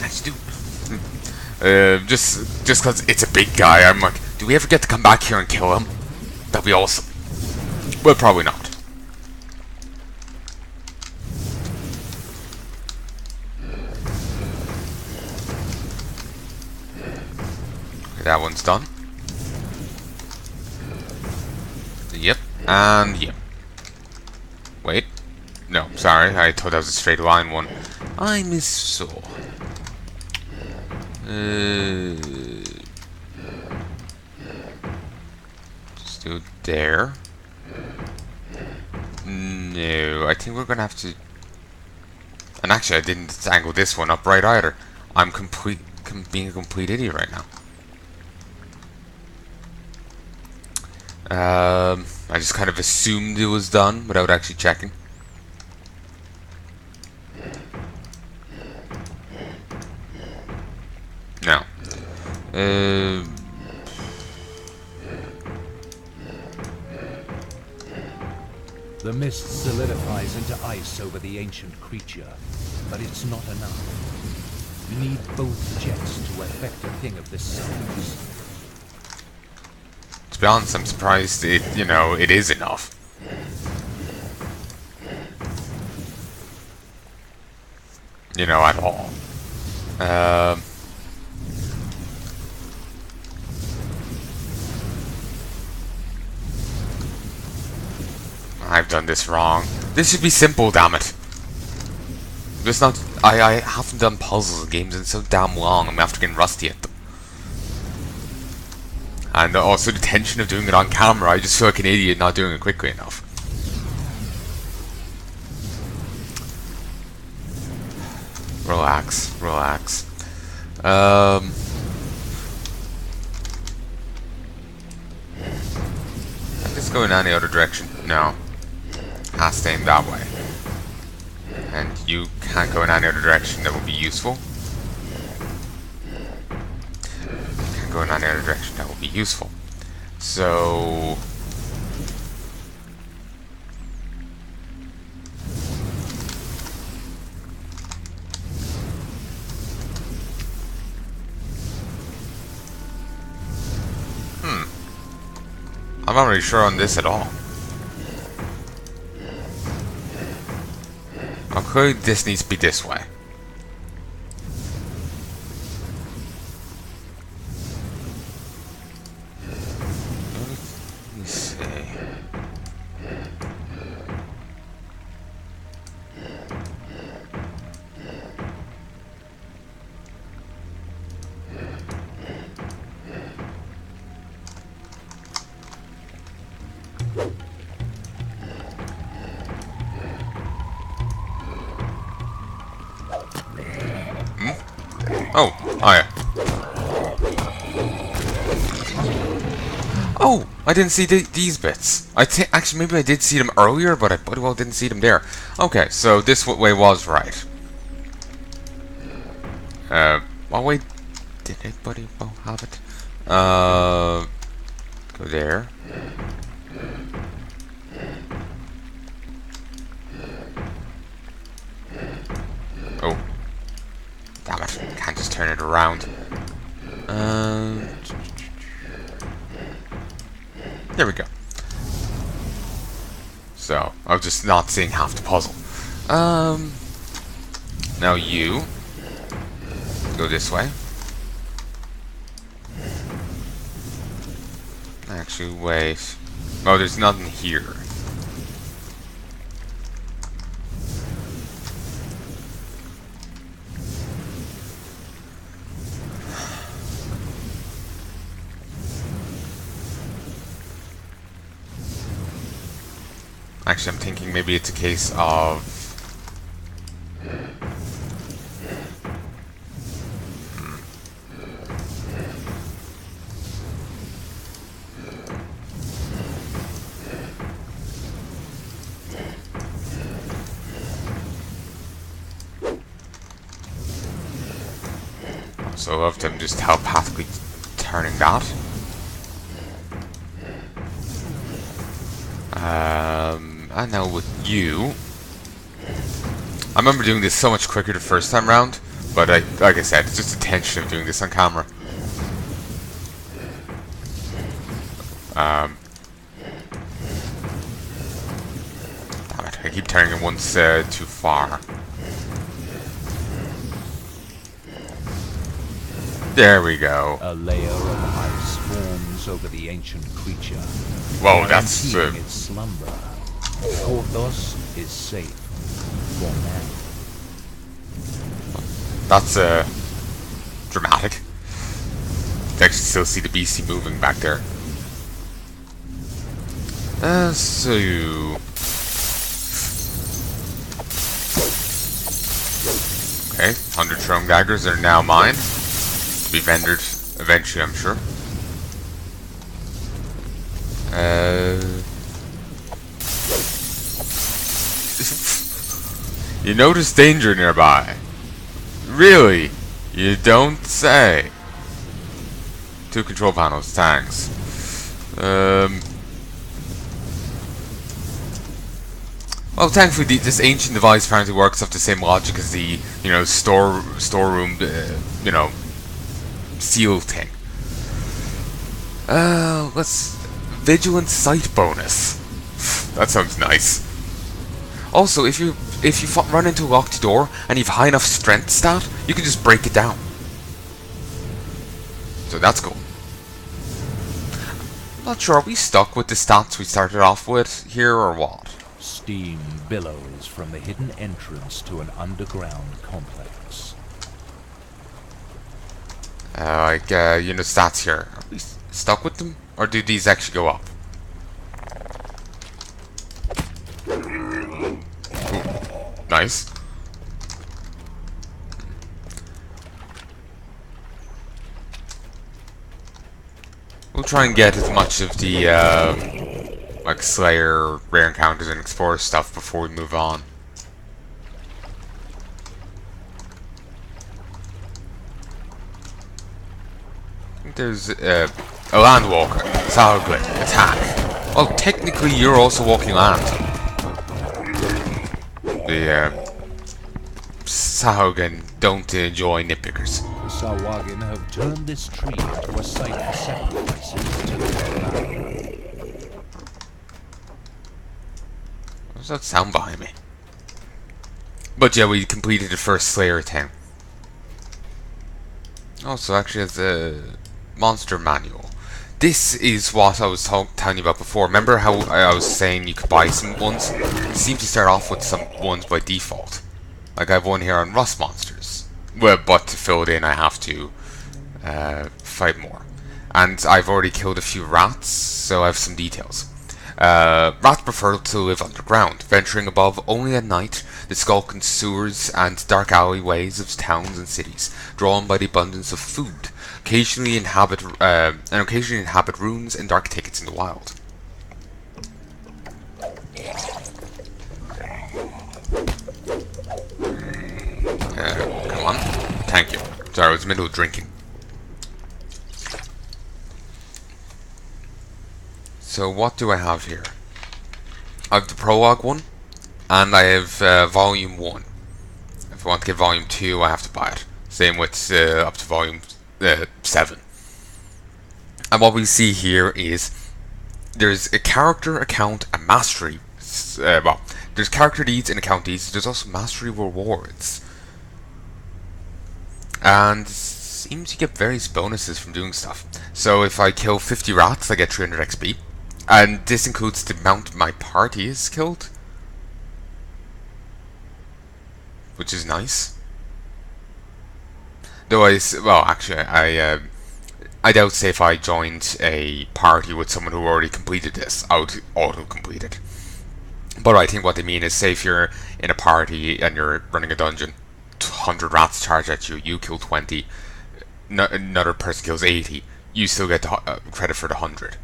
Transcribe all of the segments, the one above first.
actually do. Just because it's a big guy, I'm like, do we ever get to come back here and kill him? That'd be awesome. Well, probably not. Okay, that one's done. Yep, and yep. Wait. No, sorry, I thought that was a straight line one. I missaw. Just do it there. No, I think we're gonna have to. And actually, I didn't angle this one up right either. I'm being a complete idiot right now. I just kind of assumed it was done without actually checking. Now, the mist solidifies into ice over the ancient creature, but it's not enough. You need both jets to affect a thing of this size. To be honest, I'm surprised it is enough. At all. I've done this wrong. This should be simple, damn it. It's not. I haven't done puzzles in games in so damn long. I'm after getting rusty at them. And also the tension of doing it on camera. I just feel like an idiot not doing it quickly enough. Relax, relax. Let's go in any other direction. No. Has to aim that way. And you can't go in any other direction that would be useful. You can't go in any other direction that would be useful. So... I'm not really sure on this at all. Okay, this needs to be this way. Let me see. Oh, yeah. Oh, I didn't see these bits. Actually, maybe I did see them earlier, but I bloody well didn't see them there. Okay, so this way was right. Oh wait, did it bloody well have it? Go there. Oh. Damn it, can't just turn it around. There we go. So, I was just not seeing half the puzzle. Now you go this way. Actually, wait. Oh, there's nothing here. Actually, I'm thinking maybe it's a case of... So of them just telepathically turning that. And now with you, I remember doing this so much quicker the first time round, But like I said, it's just the tension of doing this on camera. Damn it, I keep turning it once too far. There we go. A layer of ice forms over the ancient creature. Whoa, that's guaranteeing its slumber. Porthos is safe for now. That's dramatic. I can still see the beastie moving back there. So okay, 100 Throne Daggers are now mine. To be vendored eventually, I'm sure. You notice danger nearby. Really? You don't say. 2 control panels, thanks. Well, thankfully, this ancient device apparently works off the same logic as the, storeroom, seal thing. Let's vigilant sight bonus. That sounds nice. Also, if you run into a locked door and you've high enough strength stat, you can just break it down. So that's cool. Not sure, are we stuck with the stats we started off with here or what? Steam billows from the hidden entrance to an underground complex. Stats here. Are we stuck with them? Or do these actually go up? Ooh, nice. We'll try and get as much of the, like Slayer, Rare Encounters, and Explorer stuff before we move on. I think there's a Landwalker. Salglit, attack. Well, technically you're also walking land. The Sahagin don't enjoy nitpickers. The Sawagin have turned this tree into a site for sacrifices to the Palnai. What's that sound behind me? But yeah, we completed the first Slayer town. Also, actually, has a monster manual. This is what I was telling you about before. Remember how I was saying you could buy some ones? It seems to start off with some ones by default. Like I have one here on rust monsters. Well, but to fill it in, I have to fight more. And I've already killed a few rats, so I have some details. Rats prefer to live underground, venturing above only at night, the skulk in sewers and dark alleyways of towns and cities, drawn by the abundance of food. Occasionally inhabit ruins and dark thickets in the wild. Come on. Thank you. Sorry, I was in the middle of drinking. So what do I have here? I have the prologue one, and I have volume 1. If I want to get volume 2, I have to buy it. Same with up to volume 7. And what we see here is there's a character, account, and mastery. There's character deeds and account deeds. There's also mastery rewards. And seems you get various bonuses from doing stuff. So if I kill 50 rats, I get 300 XP. And this includes the amount my party is killed, which is nice. Though I doubt say if I joined a party with someone who already completed this, I would auto-complete it. But I think what they mean is, say if you're in a party and you're running a dungeon, 100 rats charge at you, you kill 20, another person kills 80, you still get the credit for the 100.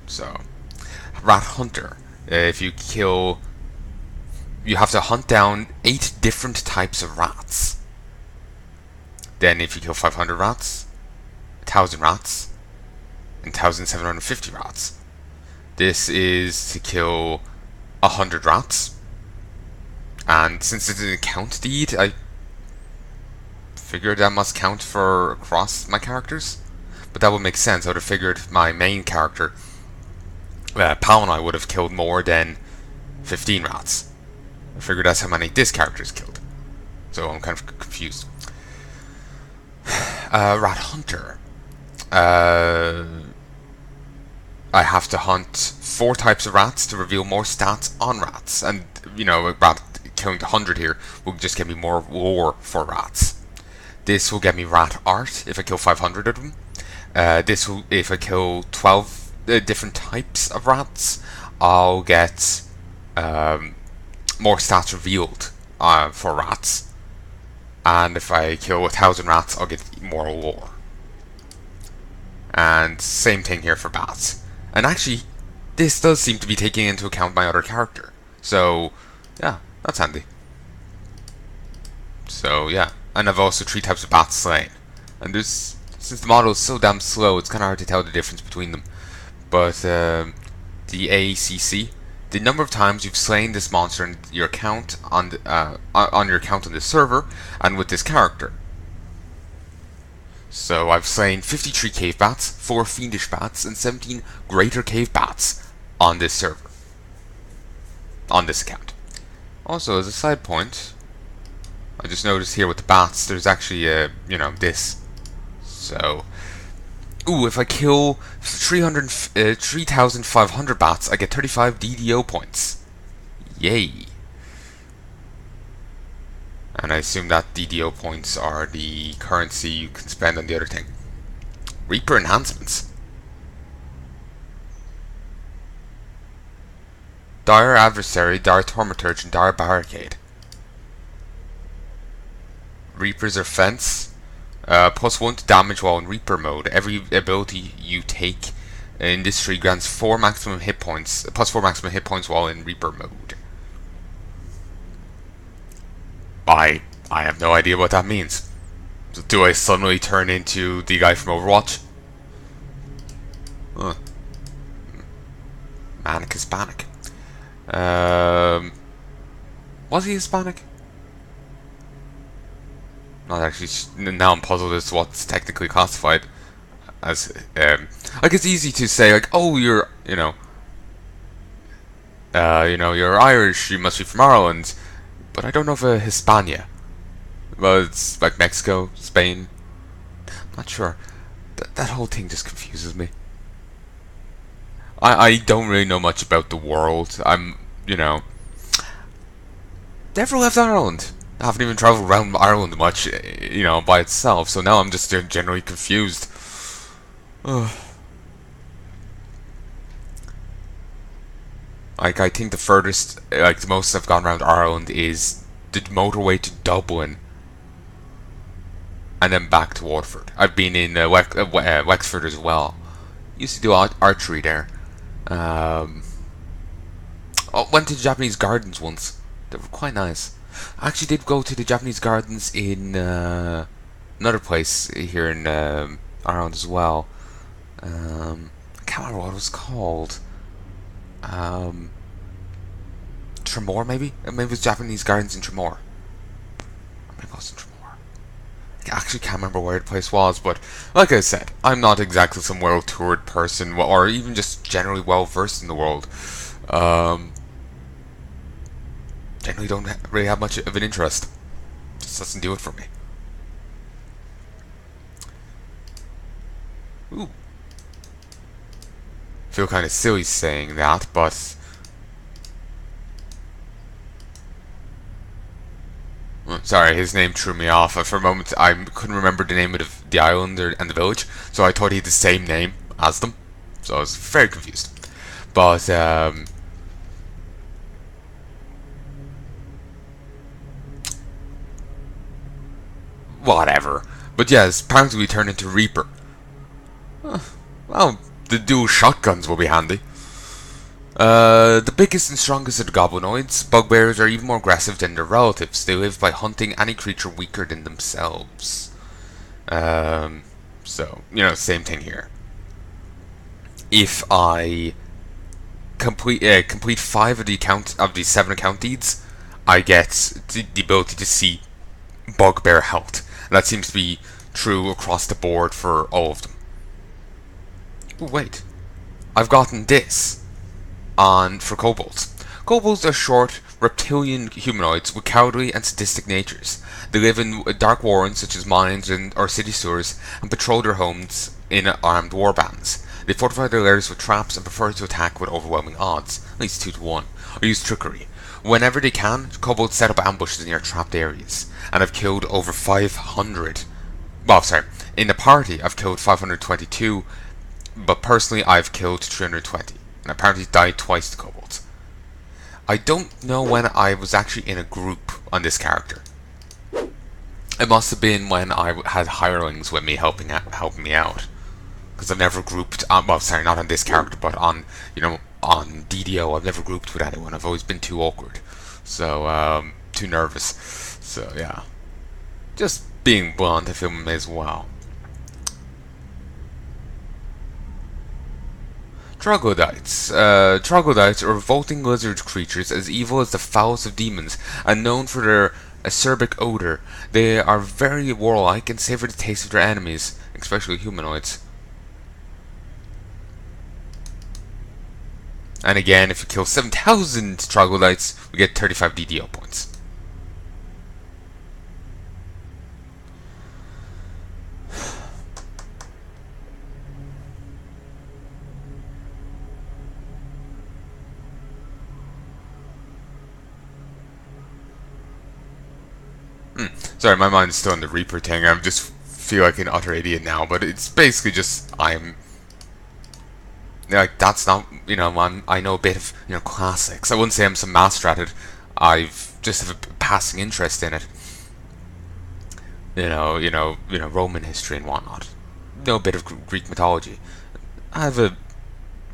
So, Rat Hunter. If you kill... You have to hunt down 8 different types of rats. Then if you kill 500 rats, 1,000 rats, and 1,750 rats. This is to kill 100 rats. And since it's an account deed, figured that must count for across my characters. But that would make sense. I would have figured my main character, Palnai, would have killed more than 15 rats. I figured that's how many this character's killed. So I'm kind of confused. Rat Hunter. I have to hunt 4 types of rats to reveal more stats on rats. And, you know, a rat killing 100 here will just get me more lore for rats. This will get me rat art if I kill 500 of them. This will, if I kill 12 different types of rats, I'll get more stats revealed for rats. And if I kill 1,000 rats, I'll get more lore. And same thing here for bats. And actually, this does seem to be taking into account my other character. So, yeah, that's handy. So, yeah. And I've also 3 types of bats slain. And there's, since the model is so damn slow, it's kind of hard to tell the difference between them. But, the ACC, the number of times you've slain this monster in your account on your account on the server and with this character. So I've slain 53 cave bats, 4 fiendish bats, and 17 greater cave bats on this server. On this account. Also, as a side point, I just noticed here with the bats, there's actually you know, this. So, ooh, if I kill 3,500 bats, I get 35 DDO points. Yay. And I assume that DDO points are the currency you can spend on the other thing. Reaper enhancements. Dire Adversary, Dire Thaumaturge, and Dire Barricade. Reapers are fence. +1 to damage while in Reaper mode. Every ability you take in this tree grants 4 maximum hit points, +4 maximum hit points while in Reaper mode. I have no idea what that means. So do I suddenly turn into the guy from Overwatch? Manic Hispanic. Was he Hispanic? Not actually. Now I'm puzzled as to what's technically classified as. Like, it's easy to say, like, oh, you're, you're Irish. You must be from Ireland. But I don't know if Hispania. Well, it's like Mexico, Spain. I'm not sure. That whole thing just confuses me. I don't really know much about the world. I'm, never left Ireland. I haven't even traveled around Ireland much, by itself. So now I'm just generally confused. Like, I think the furthest, the most I've gone around Ireland is the motorway to Dublin, and then back to Waterford. I've been in Wexford as well. Used to do archery there. Went to the Japanese gardens once. They were quite nice. I actually did go to the Japanese gardens in another place here in Ireland as well. I can't remember what it was called. Tremor, maybe? Maybe it was Japanese Gardens in Tremor. Maybe it was in Tremor. I actually can't remember where the place was, but like I said, I'm not exactly some well-toured person, or even just generally well-versed in the world. Generally don't really have much of an interest. Just doesn't do it for me. Ooh. Feel kind of silly saying that, but sorry, his name threw me off. For a moment, I couldn't remember the name of the island and the village, so I thought he had the same name as them. So I was very confused. But whatever. But yes, apparently we turn into Reaper. Well, the dual shotguns will be handy. The biggest and strongest of the goblinoids, bugbears are even more aggressive than their relatives. They live by hunting any creature weaker than themselves. So, same thing here. If I complete 5 of the 7 account deeds, I get the ability to see bugbear health. That seems to be true across the board for all of them. Oh, wait. I've gotten this for kobolds. Kobolds are short, reptilian humanoids with cowardly and sadistic natures. They live in dark warrens such as mines or city sewers and patrol their homes in armed war bands. They fortify their lairs with traps and prefer to attack with overwhelming odds, at least 2 to 1, or use trickery. Whenever they can, kobolds set up ambushes near trapped areas, and I've killed over 500. Well, sorry, in the party I've killed 522, but personally I've killed 320, and apparently died twice to kobolds. I don't know when I was actually in a group on this character. It must have been when I had hirelings with me helping me out. Because I've never grouped, well, sorry, not on this character, but on, on DDO, I've never grouped with anyone. I've always been too awkward. So, too nervous. So, yeah. Just being blunt, I feel as well. Troglodytes. Troglodytes are revolting lizard creatures as evil as the foulest of demons, and known for their acerbic odor. They are very warlike and savor the taste of their enemies, especially humanoids. And again, if you kill 7,000 troglodytes, we get 35 DDO points. Sorry, my mind's still on the Reaper thing. I just feel like an utter idiot now, but it's basically just like, that's not, I know a bit of, classics. I wouldn't say I'm some master at it. I've just have a passing interest in it. Roman history and whatnot. Know a bit of Greek mythology. I have a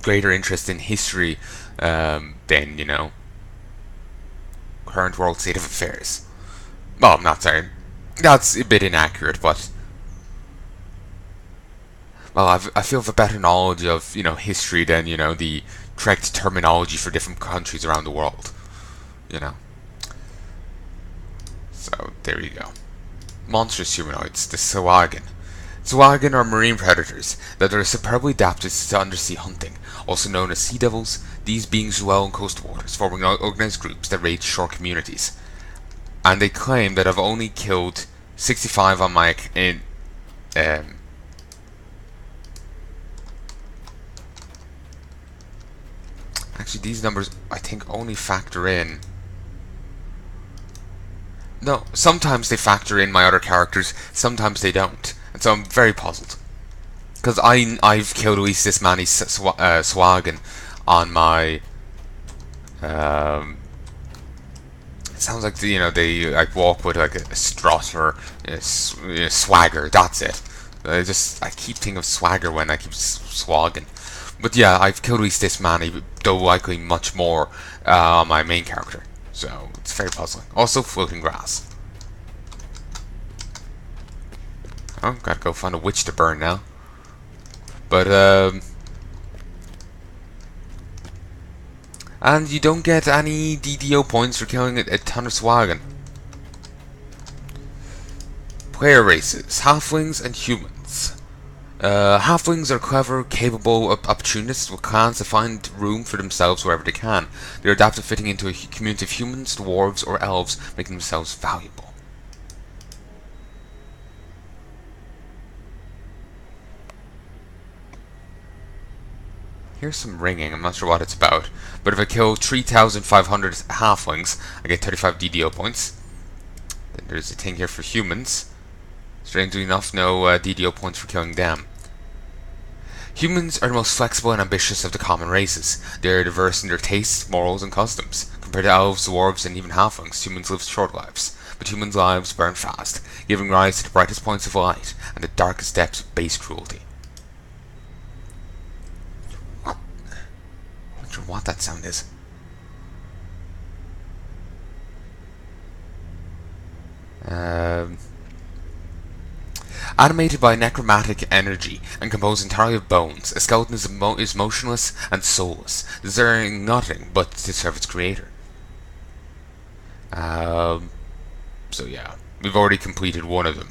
greater interest in history than, current world state of affairs. Well, I'm not sorry. That's a bit inaccurate, but well, I feel have a better knowledge of, history than, the correct terminology for different countries around the world. So, there you go. Monstrous humanoids, the Sahuagin. Sahuagin are marine predators that are superbly adapted to undersea hunting, also known as sea devils. These beings dwell in coastal waters, forming organized groups that raid shore communities. And they claim that I've only killed 65 on my actually, these numbers, I think, only factor in... No, sometimes they factor in my other characters, sometimes they don't. And so I'm very puzzled. Because I've killed at least this many Sahuagin on my... it sounds like, they like walk with like a strut or swagger, that's it. I keep thinking of swagger when I keep swagging. But yeah, I've killed at least this many, though likely much more on my main character. So, it's very puzzling. Also, floating grass. Oh, gotta go find a witch to burn now. But, and you don't get any DDO points for killing a ton of Sahuagin. Player races, halflings and humans. Halflings are clever, capable, opportunists with clans that find room for themselves wherever they can. They are adapted fitting into a community of humans, dwarves, or elves, making themselves valuable. Here's some ringing, I'm not sure what it's about. But if I kill 3,500 halflings, I get 35 DDO points. Then there's a thing here for humans. Strangely enough, no DDO points for killing them. Humans are the most flexible and ambitious of the common races. They are diverse in their tastes, morals, and customs. Compared to elves, dwarves, and even halflings, humans live short lives. But humans' lives burn fast, giving rise to the brightest points of light and the darkest depths of base cruelty. What? I'm not sure what that sound is. Animated by necromantic energy and composed entirely of bones, a skeleton is motionless and soulless, desiring nothing but to serve its creator. So yeah, we've already completed one of them.